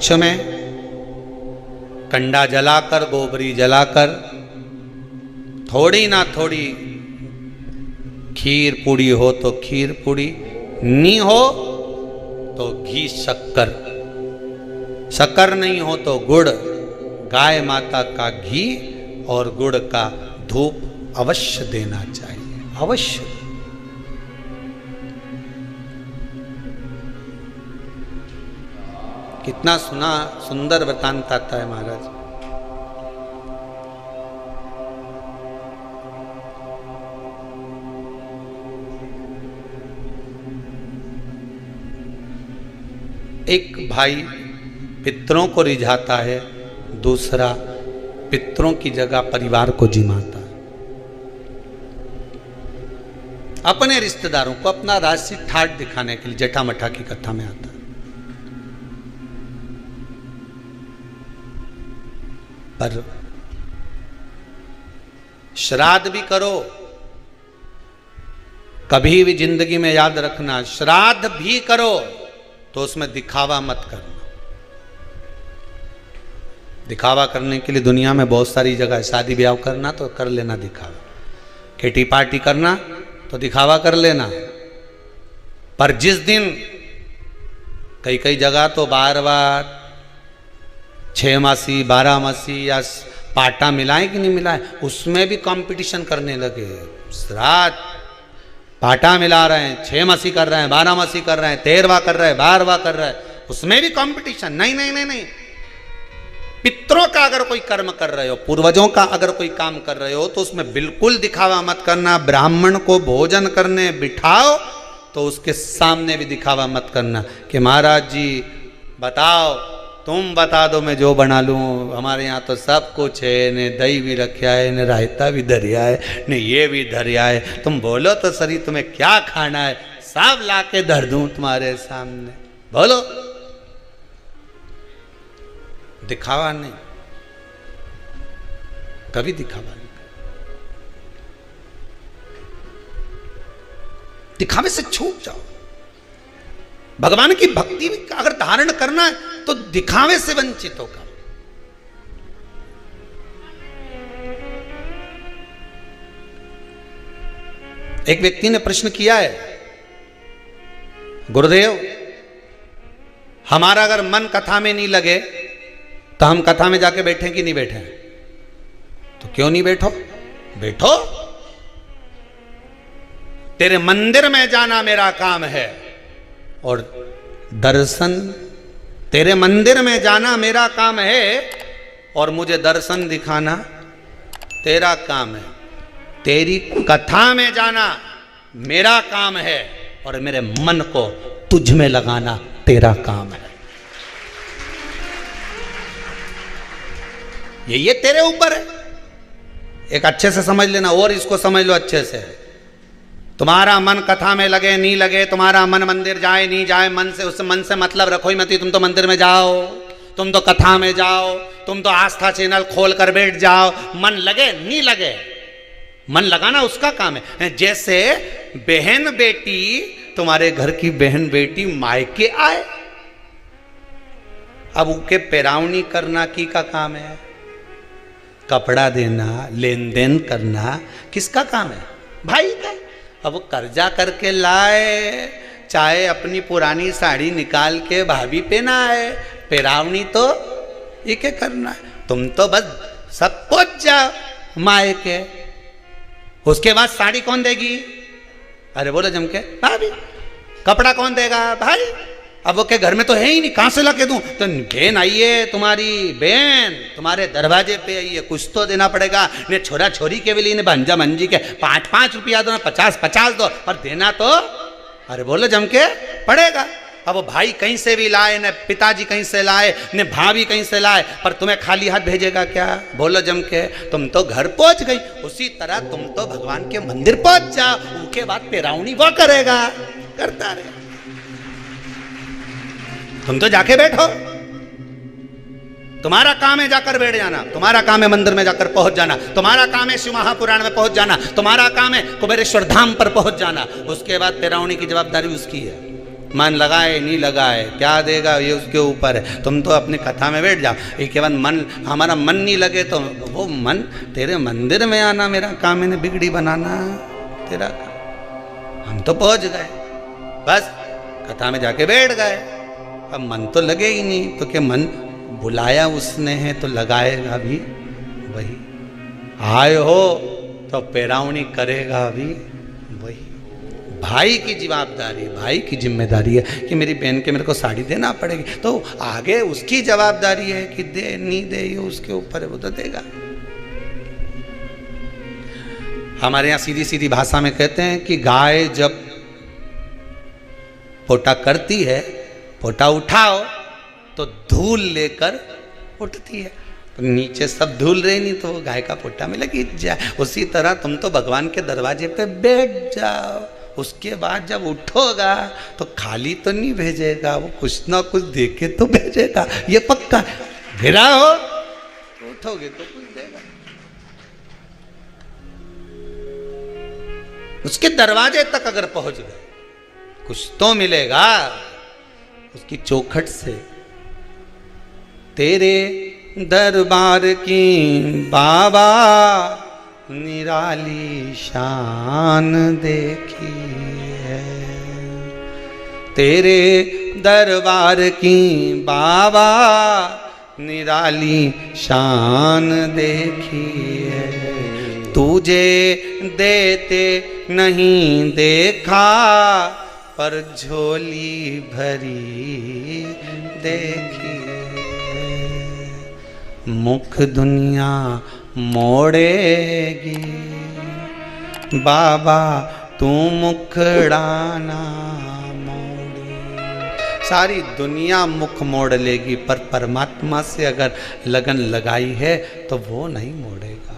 कक्ष में कंडा जलाकर, गोबरी जलाकर, थोड़ी ना थोड़ी खीर पूड़ी हो तो खीर पूड़ी, नहीं हो तो घी शक्कर, शक्कर नहीं हो तो गुड़, गाय माता का घी और गुड़ का धूप अवश्य देना चाहिए, अवश्य। कितना सुंदर वृतांत आता है महाराज। एक भाई पितरों को रिझाता है, दूसरा पितरों की जगह परिवार को जिमाता है। अपने रिश्तेदारों को अपना राशि ठाट दिखाने के लिए जटा मठा की कथा में आता है। पर श्राद्ध भी करो, कभी भी जिंदगी में याद रखना, श्राद्ध भी करो तो उसमें दिखावा मत करना। दिखावा करने के लिए दुनिया में बहुत सारी जगह है। शादी ब्याह करना तो कर लेना दिखावा, किटी पार्टी करना तो दिखावा कर लेना, पर जिस दिन कई कई जगह तो बार-बार 6 मासी 12 मासी या पाटा मिलाएं कि नहीं मिलाएं, उसमें भी कंपटीशन करने लगे। श्राद्ध पाटा मिला रहे हैं, 6 मासी कर रहे हैं, 12 मासी कर रहे हैं, 13वां कर रहे हैं, 12वां कर रहे हैं, उसमें भी कंपटीशन। नहीं नहीं नहीं नहीं, पितरों का अगर कोई कर्म कर रहे हो, पूर्वजों का अगर कोई काम कर रहे हो तो उसमें बिल्कुल दिखावा मत करना। ब्राह्मण को भोजन करने बिठाओ तो उसके सामने भी दिखावा मत करना कि महाराज जी बताओ, तुम बता दो मैं जो बना लूँ, हमारे यहाँ तो सब कुछ है, ने दही भी रखा है, ने रायता भी धरिया है, ने ये भी धरिया है, तुम बोलो तो सही तुम्हें क्या खाना है, सब ला के धर दूँ तुम्हारे सामने, बोलो। दिखावा नहीं, कभी दिखावा नहीं। दिखावे से छूट जाओ। भगवान की भक्ति अगर धारण करना है तो दिखावे से वंचित होगा। एक व्यक्ति ने प्रश्न किया है, गुरुदेव हमारा अगर मन कथा में नहीं लगे तो हम कथा में जाके बैठे कि नहीं बैठे? तो क्यों नहीं बैठो? बैठो। तेरे मंदिर में जाना मेरा काम है और दर्शन, तेरे मंदिर में जाना मेरा काम है और मुझे दर्शन दिखाना तेरा काम है। तेरी कथा में जाना मेरा काम है और मेरे मन को तुझ में लगाना तेरा काम है। ये तेरे ऊपर है। एक अच्छे से समझ लेना और इसको समझ लो अच्छे से। तुम्हारा मन कथा में लगे नहीं लगे, तुम्हारा मन मंदिर जाए नहीं जाए, मन से उस मन से मतलब रखो ही मत। तुम तो मंदिर में जाओ, तुम तो कथा में जाओ, तुम तो आस्था चैनल खोल कर बैठ जाओ, मन लगे नहीं लगे, मन लगाना उसका काम है। जैसे बहन बेटी, तुम्हारे घर की बहन बेटी मायके आए, अब उनके पैरावनी करना की का काम है? कपड़ा देना, लेन देन करना किसका काम है? भाई का। अब वो कर्जा करके लाए, चाहे अपनी पुरानी साड़ी निकाल के भाभी पहना है, पैरावनी तो ये क्या करना है? तुम तो बस सब पहुंच जाओ मायके, उसके बाद साड़ी कौन देगी? अरे बोलो जम के, भाभी। कपड़ा कौन देगा? भाई। अब वो के घर में तो है ही नहीं, कहां से ला के दूं? तो बहन आई है, तुम्हारी बहन तुम्हारे दरवाजे पे आई है, कुछ तो देना पड़ेगा। ने छोरा छोरी के भी लिए, भांजा भंजी के 5-5 रुपया दो, 50-50 दो, पर देना तो अरे बोलो जम के पड़ेगा। अब वो भाई कहीं से भी लाए, न पिताजी कहीं से लाए, न भाभी कहीं से लाए, पर तुम्हें खाली हाथ भेजेगा क्या? बोलो जम के। तुम तो घर पहुंच गई, उसी तरह तुम तो भगवान के मंदिर पहुंच जाओ, उनके बाद पैरावनी वो करेगा, करता रहे। तुम तो जाके बैठो, तुम्हारा काम है जाकर बैठ जाना, तुम्हारा काम है मंदिर में जाकर पहुंच जाना, तुम्हारा काम है शिव महापुराण में पहुंच जाना, तुम्हारा काम है कुबेरेश्वर धाम पर पहुंच जाना। उसके बाद पैरावनी की जवाबदारी उसकी है। मन लगाए नहीं लगाए क्या देगा ये उसके ऊपर है। तुम तो अपनी कथा में बैठ जाओ, ये केवल मन, हमारा मन नहीं लगे तो वो मन तेरे मंदिर में आना मेरा काम, इन्हें बिगड़ी बनाना तेरा काम। हम तो पहुंच गए, बस कथा में जाके बैठ गए, अब मन तो लगे ही नहीं। तो क्या मन बुलाया उसने है तो लगाएगा भी वही, आए हो तो पेरावनी करेगा भी वही। भाई की जवाबदारी, भाई की जिम्मेदारी है कि मेरी बहन के मेरे को साड़ी देना पड़ेगी, तो आगे उसकी जवाबदारी है कि दे नहीं दे, ये उसके ऊपर है, वो तो देगा। हमारे यहाँ सीधी सीधी भाषा में कहते हैं कि गाय जब पोटा करती है, पोटा उठाओ तो धूल लेकर उठती है, तो नीचे सब धूल रही नहीं तो वो गाय का पोटा में लगी जाए। उसी तरह तुम तो भगवान के दरवाजे पे बैठ जाओ, उसके बाद जब उठोगा तो खाली तो नहीं भेजेगा, वो कुछ ना कुछ दे के तो भेजेगा, ये पक्का। गिरा हो तो उठोगे तो कुछ देगा, उसके दरवाजे तक अगर पहुंच गए कुछ तो मिलेगा उसकी चौखट से। तेरे दरबार की बाबा निराली शान देखी है, तेरे दरबार की बाबा निराली शान देखी है। तुझे देते नहीं देखा पर झोली भरी देखी है। मुख दुनिया मोड़ेगी बाबा तू मुखड़ाना मोड़ी। सारी दुनिया मुख मोड़ लेगी पर परमात्मा से अगर लगन लगाई है तो वो नहीं मोड़ेगा।